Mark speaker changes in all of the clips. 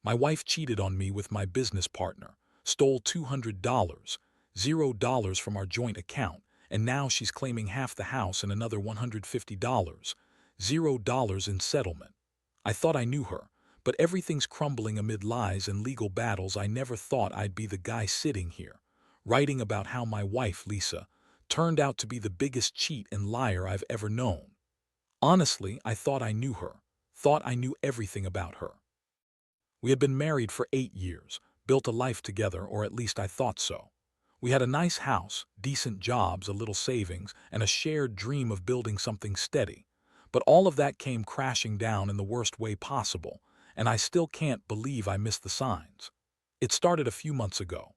Speaker 1: My wife cheated on me with my business partner, stole $200, $0 from our joint account, and now she's claiming half the house and another $150, $0 in settlement. I thought I knew her, but everything's crumbling amid lies and legal battles. I never thought I'd be the guy sitting here, writing about how my wife, Lisa, turned out to be the biggest cheat and liar I've ever known. Honestly, I thought I knew her, thought I knew everything about her. We had been married for 8 years, built a life together, or at least I thought so. We had a nice house, decent jobs, a little savings, and a shared dream of building something steady. But all of that came crashing down in the worst way possible, and I still can't believe I missed the signs. It started a few months ago.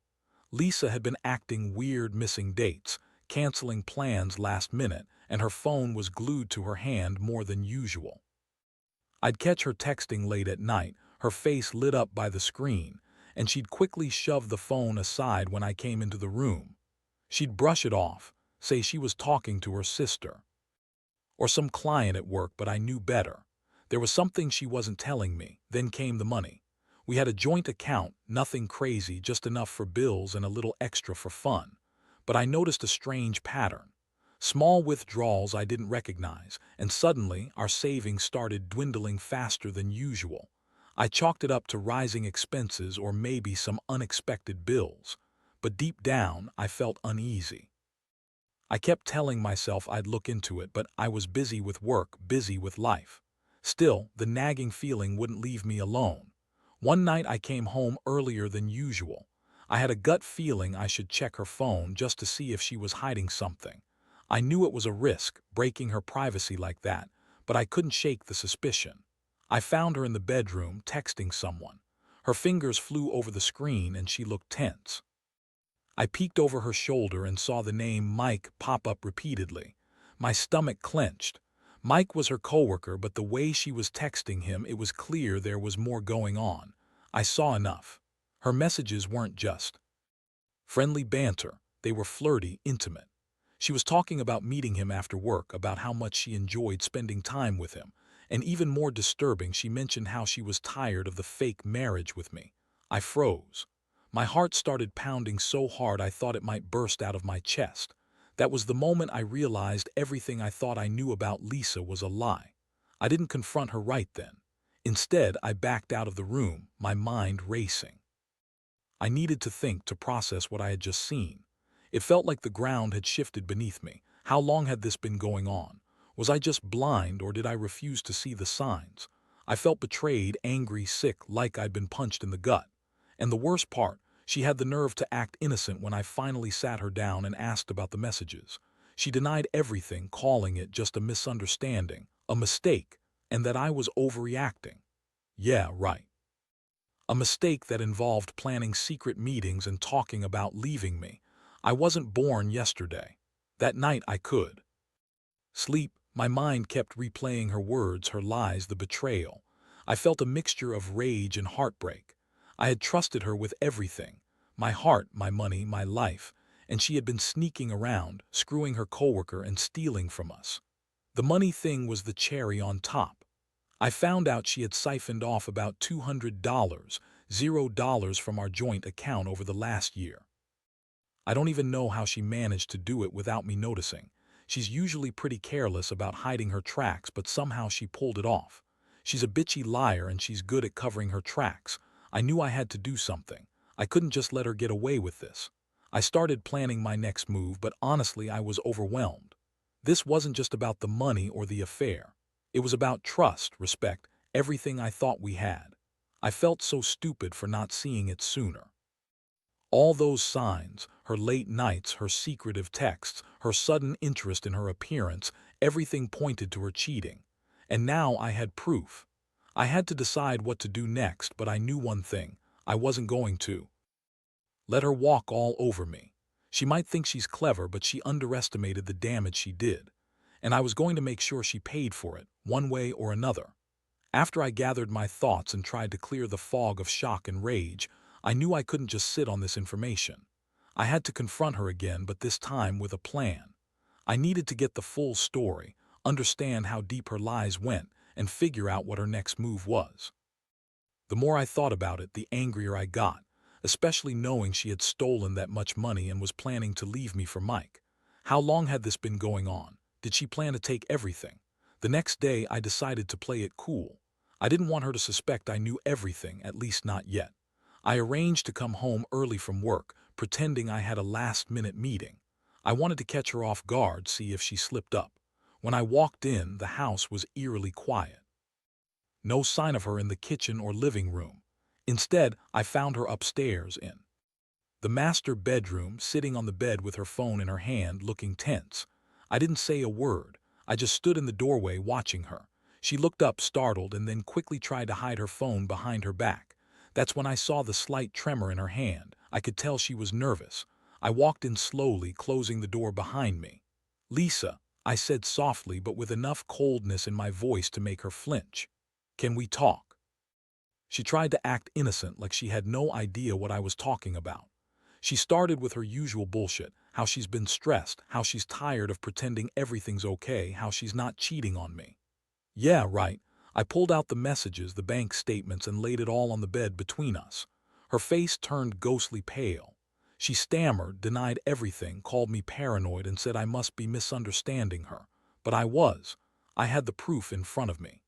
Speaker 1: Lisa had been acting weird, missing dates, canceling plans last minute, and her phone was glued to her hand more than usual. I'd catch her texting late at night, her face lit up by the screen, and she'd quickly shove the phone aside when I came into the room. She'd brush it off, say she was talking to her sister or some client at work, but I knew better. There was something she wasn't telling me. Then came the money. We had a joint account, nothing crazy, just enough for bills and a little extra for fun. But I noticed a strange pattern. Small withdrawals I didn't recognize, and suddenly our savings started dwindling faster than usual. I chalked it up to rising expenses or maybe some unexpected bills. But deep down, I felt uneasy. I kept telling myself I'd look into it, but I was busy with work, busy with life. Still, the nagging feeling wouldn't leave me alone. One night I came home earlier than usual. I had a gut feeling I should check her phone just to see if she was hiding something. I knew it was a risk, breaking her privacy like that, but I couldn't shake the suspicion. I found her in the bedroom, texting someone. Her fingers flew over the screen and she looked tense. I peeked over her shoulder and saw the name Mike pop up repeatedly. My stomach clenched. Mike was her coworker, but the way she was texting him, it was clear there was more going on. I saw enough. Her messages weren't just friendly banter. They were flirty, intimate. She was talking about meeting him after work, about how much she enjoyed spending time with him, and even more disturbing, she mentioned how she was tired of the fake marriage with me. I froze. My heart started pounding so hard I thought it might burst out of my chest. That was the moment I realized everything I thought I knew about Lisa was a lie. I didn't confront her right then. Instead, I backed out of the room, my mind racing. I needed to think, to process what I had just seen. It felt like the ground had shifted beneath me. How long had this been going on? Was I just blind, or did I refuse to see the signs? I felt betrayed, angry, sick, like I'd been punched in the gut. And the worst part, she had the nerve to act innocent when I finally sat her down and asked about the messages. She denied everything, calling it just a misunderstanding, a mistake, and that I was overreacting. Yeah, right. A mistake that involved planning secret meetings and talking about leaving me. I wasn't born yesterday. That night I could sleep. My mind kept replaying her words, her lies, the betrayal. I felt a mixture of rage and heartbreak. I had trusted her with everything, my heart, my money, my life, and she had been sneaking around, screwing her coworker and stealing from us. The money thing was the cherry on top. I found out she had siphoned off about $200, $0 from our joint account over the last year. I don't even know how she managed to do it without me noticing. She's usually pretty careless about hiding her tracks, but somehow she pulled it off. She's a bitchy liar and she's good at covering her tracks. I knew I had to do something. I couldn't just let her get away with this. I started planning my next move, but honestly I was overwhelmed. This wasn't just about the money or the affair. It was about trust, respect, everything I thought we had. I felt so stupid for not seeing it sooner. All those signs, her late nights, her secretive texts, her sudden interest in her appearance, everything pointed to her cheating. And now I had proof. I had to decide what to do next, but I knew one thing. I wasn't going to let her walk all over me. She might think she's clever, but she underestimated the damage she did. And I was going to make sure she paid for it, one way or another. After I gathered my thoughts and tried to clear the fog of shock and rage, I knew I couldn't just sit on this information. I had to confront her again, but this time with a plan. I needed to get the full story, understand how deep her lies went, and figure out what her next move was. The more I thought about it, the angrier I got, especially knowing she had stolen that much money and was planning to leave me for Mike. How long had this been going on? Did she plan to take everything? The next day, I decided to play it cool. I didn't want her to suspect I knew everything, at least not yet. I arranged to come home early from work, pretending I had a last-minute meeting. I wanted to catch her off guard, see if she slipped up. When I walked in, the house was eerily quiet. No sign of her in the kitchen or living room. Instead, I found her upstairs in the master bedroom, sitting on the bed with her phone in her hand, looking tense. I didn't say a word. I just stood in the doorway watching her. She looked up, startled, and then quickly tried to hide her phone behind her back. That's when I saw the slight tremor in her hand. I could tell she was nervous. I walked in slowly, closing the door behind me. "Lisa," I said softly, but with enough coldness in my voice to make her flinch. "Can we talk?" She tried to act innocent, like she had no idea what I was talking about. She started with her usual bullshit, how she's been stressed, how she's tired of pretending everything's okay, how she's not cheating on me. Yeah, right. I pulled out the messages, the bank statements, and laid it all on the bed between us. Her face turned ghostly pale. She stammered, denied everything, called me paranoid, and said I must be misunderstanding her. But I was. I had the proof in front of me.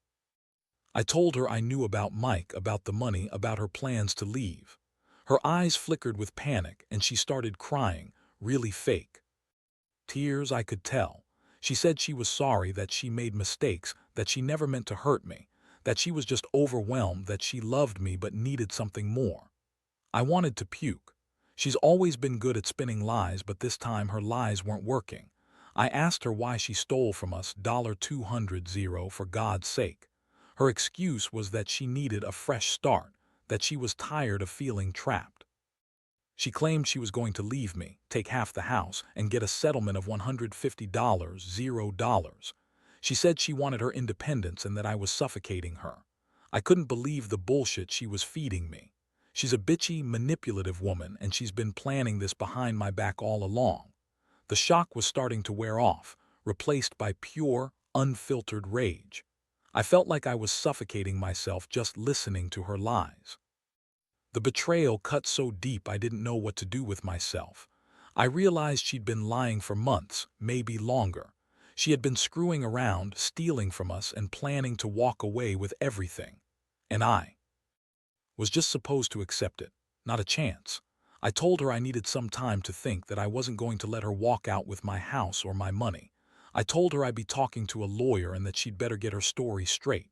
Speaker 1: I told her I knew about Mike, about the money, about her plans to leave. Her eyes flickered with panic, and she started crying, really fake. Tears, I could tell. She said she was sorry, that she made mistakes, that she never meant to hurt me, that she was just overwhelmed, that she loved me but needed something more. I wanted to puke. She's always been good at spinning lies, but this time her lies weren't working. I asked her why she stole from us $200 for God's sake. Her excuse was that she needed a fresh start, that she was tired of feeling trapped. She claimed she was going to leave me, take half the house, and get a settlement of $150, $0. She said she wanted her independence and that I was suffocating her. I couldn't believe the bullshit she was feeding me. She's a bitchy, manipulative woman, and she's been planning this behind my back all along. The shock was starting to wear off, replaced by pure, unfiltered rage. I felt like I was suffocating myself just listening to her lies. The betrayal cut so deep I didn't know what to do with myself. I realized she'd been lying for months, maybe longer. She had been screwing around, stealing from us, and planning to walk away with everything. And I was just supposed to accept it. Not a chance. I told her I needed some time to think, that I wasn't going to let her walk out with my house or my money. I told her I'd be talking to a lawyer and that she'd better get her story straight.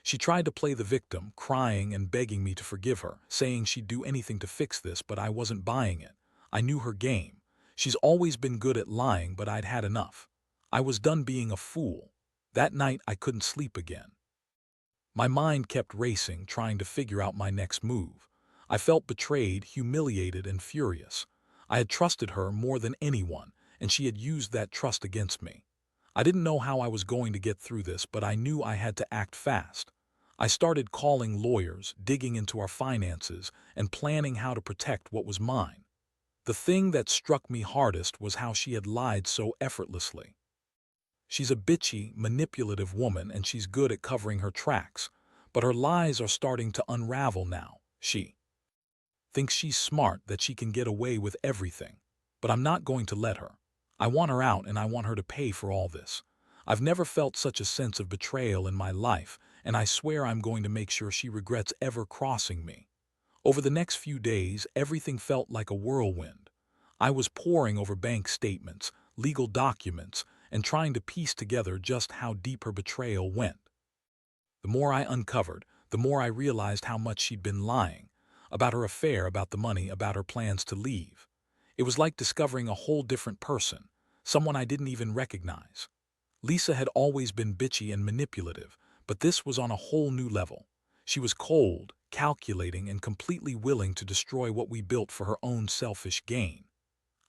Speaker 1: She tried to play the victim, crying and begging me to forgive her, saying she'd do anything to fix this, but I wasn't buying it. I knew her game. She's always been good at lying, but I'd had enough. I was done being a fool. That night I couldn't sleep again. My mind kept racing, trying to figure out my next move. I felt betrayed, humiliated, and furious. I had trusted her more than anyone, and she had used that trust against me. I didn't know how I was going to get through this, but I knew I had to act fast. I started calling lawyers, digging into our finances, and planning how to protect what was mine. The thing that struck me hardest was how she had lied so effortlessly. She's a bitchy, manipulative woman, and she's good at covering her tracks, but her lies are starting to unravel now. She thinks she's smart, that she can get away with everything. But I'm not going to let her. I want her out, and I want her to pay for all this. I've never felt such a sense of betrayal in my life, and I swear I'm going to make sure she regrets ever crossing me. Over the next few days, everything felt like a whirlwind. I was poring over bank statements, legal documents, and trying to piece together just how deep her betrayal went. The more I uncovered, the more I realized how much she'd been lying. About her affair, about the money, about her plans to leave. It was like discovering a whole different person, someone I didn't even recognize. Lisa had always been bitchy and manipulative, but this was on a whole new level. She was cold, calculating, and completely willing to destroy what we built for her own selfish gain.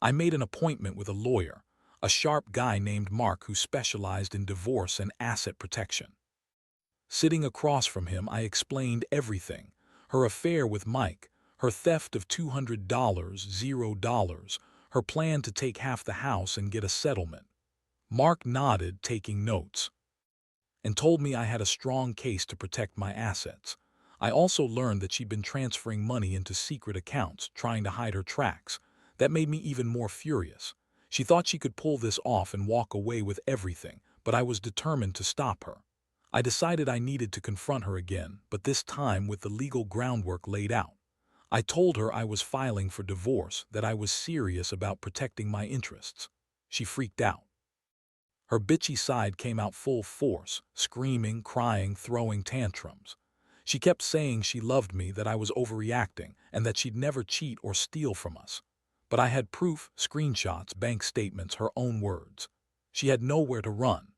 Speaker 1: I made an appointment with a lawyer, a sharp guy named Mark who specialized in divorce and asset protection. Sitting across from him, I explained everything: her affair with Mike, her theft of $200, $0, her plan to take half the house and get a settlement. Mark nodded, taking notes, and told me I had a strong case to protect my assets. I also learned that she'd been transferring money into secret accounts, trying to hide her tracks. That made me even more furious. She thought she could pull this off and walk away with everything, but I was determined to stop her. I decided I needed to confront her again, but this time with the legal groundwork laid out. I told her I was filing for divorce, that I was serious about protecting my interests. She freaked out. Her bitchy side came out full force, screaming, crying, throwing tantrums. She kept saying she loved me, that I was overreacting, and that she'd never cheat or steal from us. But I had proof, screenshots, bank statements, her own words. She had nowhere to run.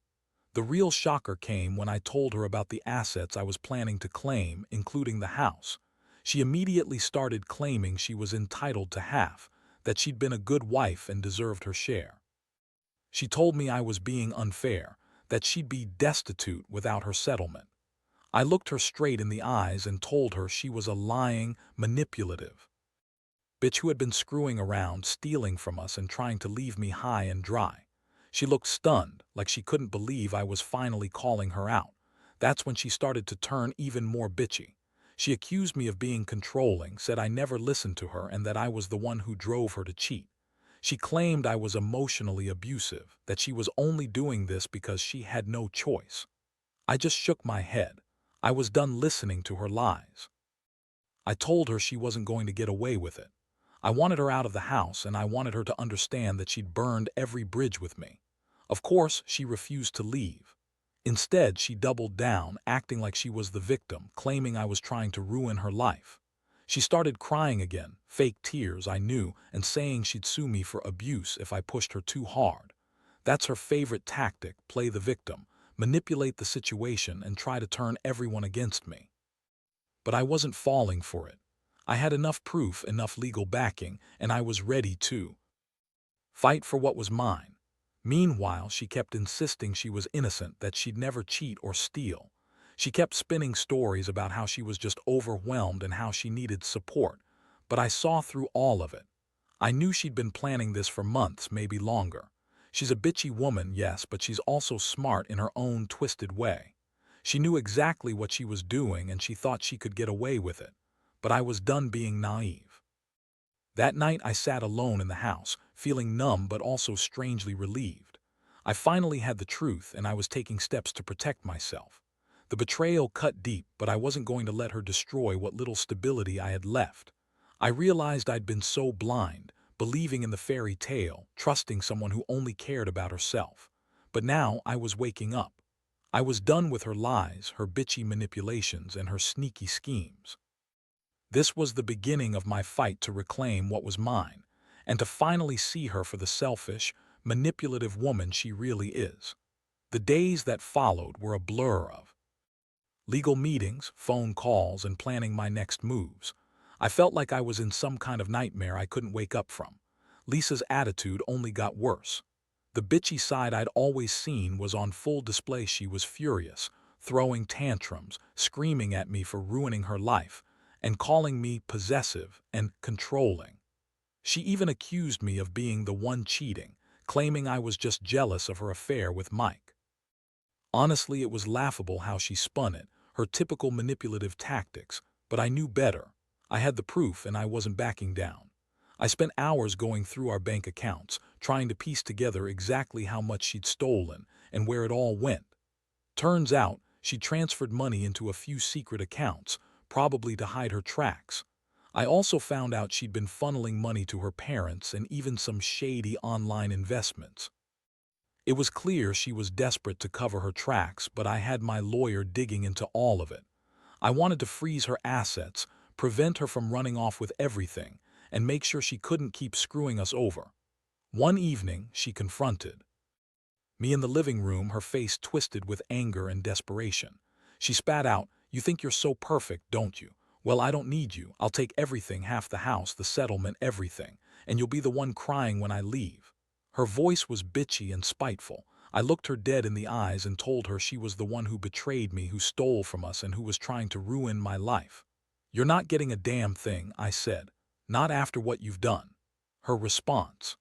Speaker 1: The real shocker came when I told her about the assets I was planning to claim, including the house. She immediately started claiming she was entitled to half, that she'd been a good wife and deserved her share. She told me I was being unfair, that she'd be destitute without her settlement. I looked her straight in the eyes and told her she was a lying, manipulative bitch who had been screwing around, stealing from us and trying to leave me high and dry. She looked stunned, like she couldn't believe I was finally calling her out. That's when she started to turn even more bitchy. She accused me of being controlling, said I never listened to her and that I was the one who drove her to cheat. She claimed I was emotionally abusive, that she was only doing this because she had no choice. I just shook my head. I was done listening to her lies. I told her she wasn't going to get away with it. I wanted her out of the house, and I wanted her to understand that she'd burned every bridge with me. Of course, she refused to leave. Instead, she doubled down, acting like she was the victim, claiming I was trying to ruin her life. She started crying again, fake tears I knew, and saying she'd sue me for abuse if I pushed her too hard. That's her favorite tactic, play the victim, manipulate the situation, and try to turn everyone against me. But I wasn't falling for it. I had enough proof, enough legal backing, and I was ready to fight for what was mine. Meanwhile, she kept insisting she was innocent, that she'd never cheat or steal. She kept spinning stories about how she was just overwhelmed and how she needed support, but I saw through all of it. I knew she'd been planning this for months, maybe longer. She's a bitchy woman, yes, but she's also smart in her own twisted way. She knew exactly what she was doing and she thought she could get away with it. But I was done being naive. That night I sat alone in the house, feeling numb but also strangely relieved. I finally had the truth and I was taking steps to protect myself. The betrayal cut deep, but I wasn't going to let her destroy what little stability I had left. I realized I'd been so blind, believing in the fairy tale, trusting someone who only cared about herself. But now I was waking up. I was done with her lies, her bitchy manipulations, and her sneaky schemes. This was the beginning of my fight to reclaim what was mine, and to finally see her for the selfish, manipulative woman she really is. The days that followed were a blur of legal meetings, phone calls, and planning my next moves. I felt like I was in some kind of nightmare I couldn't wake up from. Lisa's attitude only got worse. The bitchy side I'd always seen was on full display. She was furious, throwing tantrums, screaming at me for ruining her life, and calling me possessive and controlling. She even accused me of being the one cheating, claiming I was just jealous of her affair with Mike. Honestly, it was laughable how she spun it, her typical manipulative tactics, but I knew better. I had the proof and I wasn't backing down. I spent hours going through our bank accounts, trying to piece together exactly how much she'd stolen and where it all went. Turns out, she transferred money into a few secret accounts, probably to hide her tracks. I also found out she'd been funneling money to her parents and even some shady online investments. It was clear she was desperate to cover her tracks, but I had my lawyer digging into all of it. I wanted to freeze her assets, prevent her from running off with everything, and make sure she couldn't keep screwing us over. One evening, she confronted me in the living room, her face twisted with anger and desperation. She spat out, "You think you're so perfect, don't you? Well, I don't need you. I'll take everything, half the house, the settlement, everything, and you'll be the one crying when I leave." Her voice was bitchy and spiteful. I looked her dead in the eyes and told her she was the one who betrayed me, who stole from us, and who was trying to ruin my life. "You're not getting a damn thing," I said. "Not after what you've done." Her response: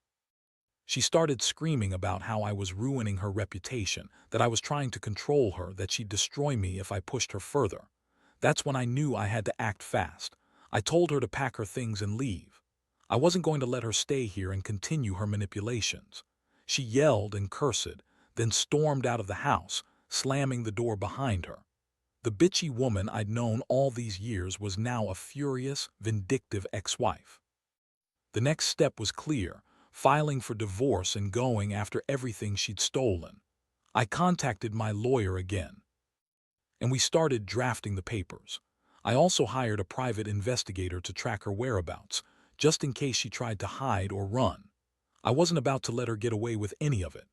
Speaker 1: she started screaming about how I was ruining her reputation, that I was trying to control her, that she'd destroy me if I pushed her further. That's when I knew I had to act fast. I told her to pack her things and leave. I wasn't going to let her stay here and continue her manipulations. She yelled and cursed, then stormed out of the house, slamming the door behind her. The bitchy woman I'd known all these years was now a furious, vindictive ex-wife. The next step was clear: filing for divorce and going after everything she'd stolen. I contacted my lawyer again, and we started drafting the papers. I also hired a private investigator to track her whereabouts, just in case she tried to hide or run. I wasn't about to let her get away with any of it.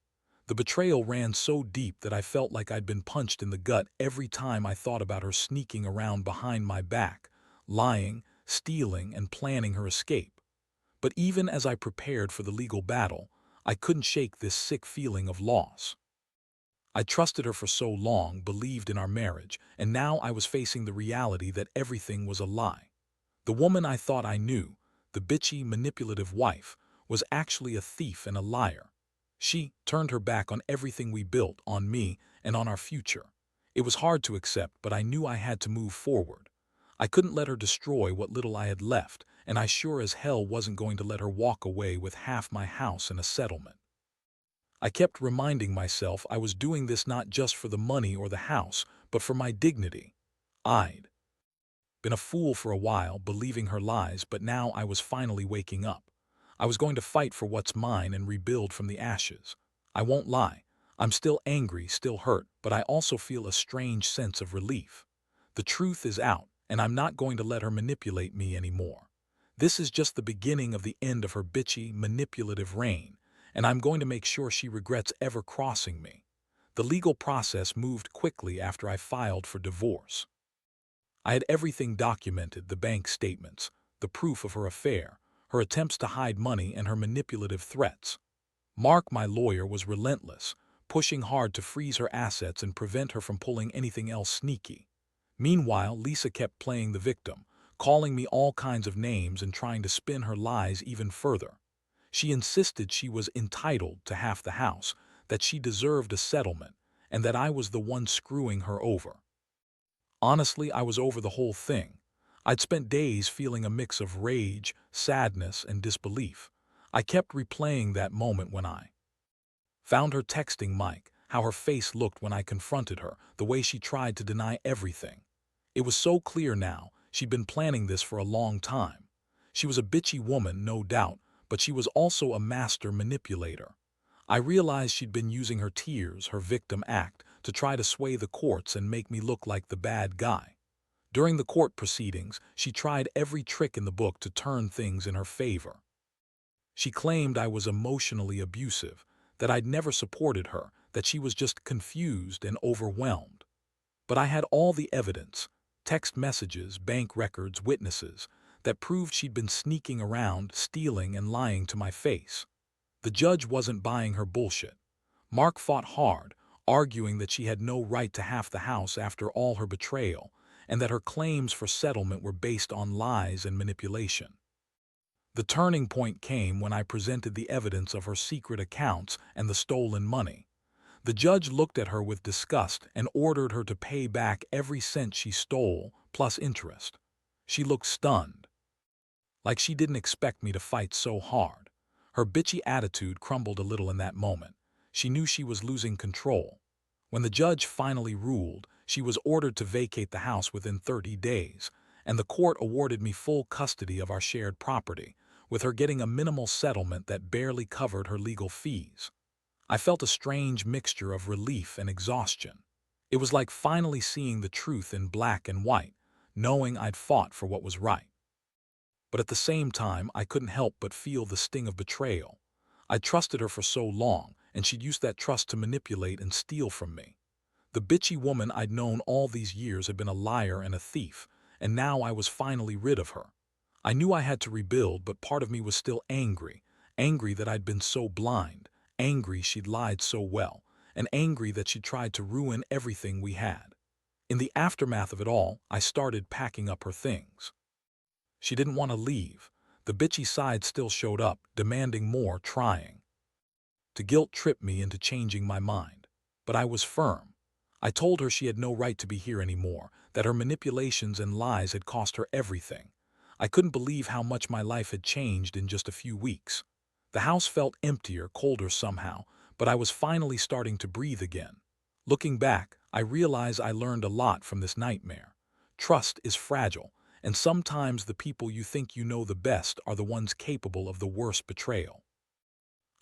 Speaker 1: The betrayal ran so deep that I felt like I'd been punched in the gut every time I thought about her sneaking around behind my back, lying, stealing, and planning her escape. But even as I prepared for the legal battle, I couldn't shake this sick feeling of loss. I trusted her for so long, believed in our marriage, and now I was facing the reality that everything was a lie. The woman I thought I knew, the bitchy, manipulative wife, was actually a thief and a liar. She turned her back on everything we built, on me, and on our future. It was hard to accept, but I knew I had to move forward. I couldn't let her destroy what little I had left, and I sure as hell wasn't going to let her walk away with half my house and a settlement. I kept reminding myself I was doing this not just for the money or the house, but for my dignity. I'd been a fool for a while, believing her lies, but now I was finally waking up. I was going to fight for what's mine and rebuild from the ashes. I won't lie. I'm still angry, still hurt, but I also feel a strange sense of relief. The truth is out, and I'm not going to let her manipulate me anymore. This is just the beginning of the end of her bitchy, manipulative reign, and I'm going to make sure she regrets ever crossing me. The legal process moved quickly after I filed for divorce. I had everything documented: the bank statements, the proof of her affair, her attempts to hide money, and her manipulative threats. Mark, my lawyer, was relentless, pushing hard to freeze her assets and prevent her from pulling anything else sneaky. Meanwhile, Lisa kept playing the victim, calling me all kinds of names and trying to spin her lies even further. She insisted she was entitled to half the house, that she deserved a settlement, and that I was the one screwing her over. Honestly, I was over the whole thing. I'd spent days feeling a mix of rage, sadness, and disbelief. I kept replaying that moment when I found her texting Mike, how her face looked when I confronted her, the way she tried to deny everything. It was so clear now: she'd been planning this for a long time. She was a bitchy woman, no doubt, but she was also a master manipulator. I realized she'd been using her tears, her victim act, to try to sway the courts and make me look like the bad guy. During the court proceedings, she tried every trick in the book to turn things in her favor. She claimed I was emotionally abusive, that I'd never supported her, that she was just confused and overwhelmed. But I had all the evidence: text messages, bank records, witnesses, that proved she'd been sneaking around, stealing, and lying to my face. The judge wasn't buying her bullshit. Mark fought hard, arguing that she had no right to half the house after all her betrayal, and that her claims for settlement were based on lies and manipulation. The turning point came when I presented the evidence of her secret accounts and the stolen money. The judge looked at her with disgust and ordered her to pay back every cent she stole, plus interest. She looked stunned, like she didn't expect me to fight so hard. Her bitchy attitude crumbled a little in that moment. She knew she was losing control. When the judge finally ruled, she was ordered to vacate the house within 30 days, and the court awarded me full custody of our shared property, with her getting a minimal settlement that barely covered her legal fees. I felt a strange mixture of relief and exhaustion. It was like finally seeing the truth in black and white, knowing I'd fought for what was right. But at the same time, I couldn't help but feel the sting of betrayal. I trusted her for so long, and she'd used that trust to manipulate and steal from me. The bitchy woman I'd known all these years had been a liar and a thief, and now I was finally rid of her. I knew I had to rebuild, but part of me was still angry. Angry that I'd been so blind, angry she'd lied so well, and angry that she'd tried to ruin everything we had. In the aftermath of it all, I started packing up her things. She didn't want to leave. The bitchy side still showed up, demanding more, trying to guilt-trip me into changing my mind. But I was firm. I told her she had no right to be here anymore, that her manipulations and lies had cost her everything. I couldn't believe how much my life had changed in just a few weeks. The house felt emptier, colder somehow, but I was finally starting to breathe again. Looking back, I realize I learned a lot from this nightmare. Trust is fragile, and sometimes the people you think you know the best are the ones capable of the worst betrayal.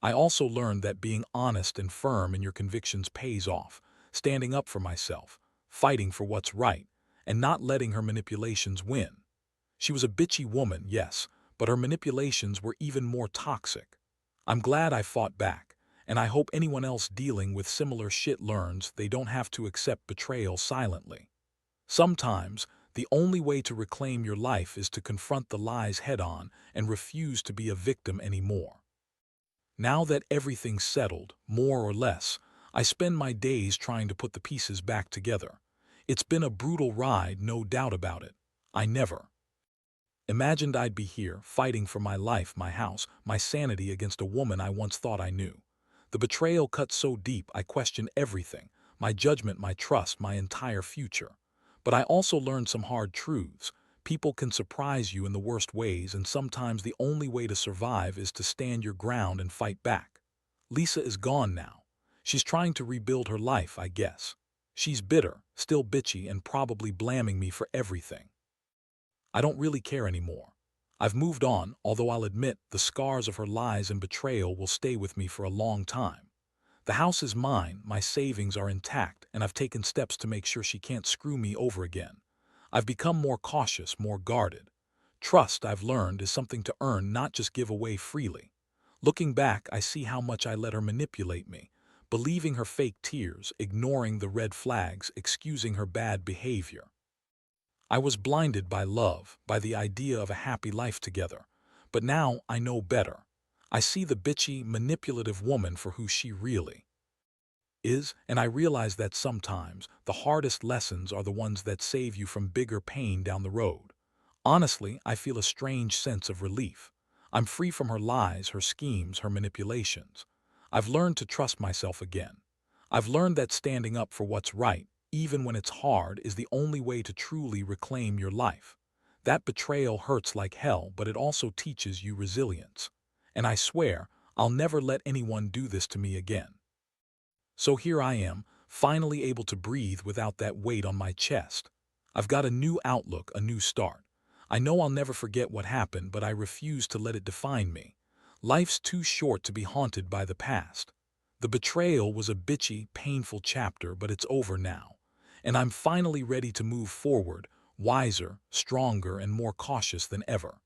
Speaker 1: I also learned that being honest and firm in your convictions pays off, standing up for myself, fighting for what's right, and not letting her manipulations win. She was a bitchy woman, yes, but her manipulations were even more toxic. I'm glad I fought back, and I hope anyone else dealing with similar shit learns they don't have to accept betrayal silently. Sometimes, the only way to reclaim your life is to confront the lies head-on and refuse to be a victim anymore. Now that everything's settled, more or less, I spend my days trying to put the pieces back together. It's been a brutal ride, no doubt about it. I never imagined I'd be here, fighting for my life, my house, my sanity against a woman I once thought I knew. The betrayal cut so deep I questioned everything, my judgment, my trust, my entire future. But I also learned some hard truths. People can surprise you in the worst ways, and sometimes the only way to survive is to stand your ground and fight back. Lisa is gone now. She's trying to rebuild her life, I guess. She's bitter, still bitchy, and probably blaming me for everything. I don't really care anymore. I've moved on, although I'll admit the scars of her lies and betrayal will stay with me for a long time. The house is mine, my savings are intact, and I've taken steps to make sure she can't screw me over again. I've become more cautious, more guarded. Trust, I've learned, is something to earn, not just give away freely. Looking back, I see how much I let her manipulate me, believing her fake tears, ignoring the red flags, excusing her bad behavior. I was blinded by love, by the idea of a happy life together. But now I know better. I see the bitchy, manipulative woman for who she really is, and I realize that sometimes the hardest lessons are the ones that save you from bigger pain down the road. Honestly, I feel a strange sense of relief. I'm free from her lies, her schemes, her manipulations. I've learned to trust myself again. I've learned that standing up for what's right, even when it's hard, is the only way to truly reclaim your life. That betrayal hurts like hell, but it also teaches you resilience. And I swear, I'll never let anyone do this to me again. So here I am, finally able to breathe without that weight on my chest. I've got a new outlook, a new start. I know I'll never forget what happened, but I refuse to let it define me. Life's too short to be haunted by the past. The betrayal was a bitchy, painful chapter, but it's over now. And I'm finally ready to move forward, wiser, stronger, and more cautious than ever.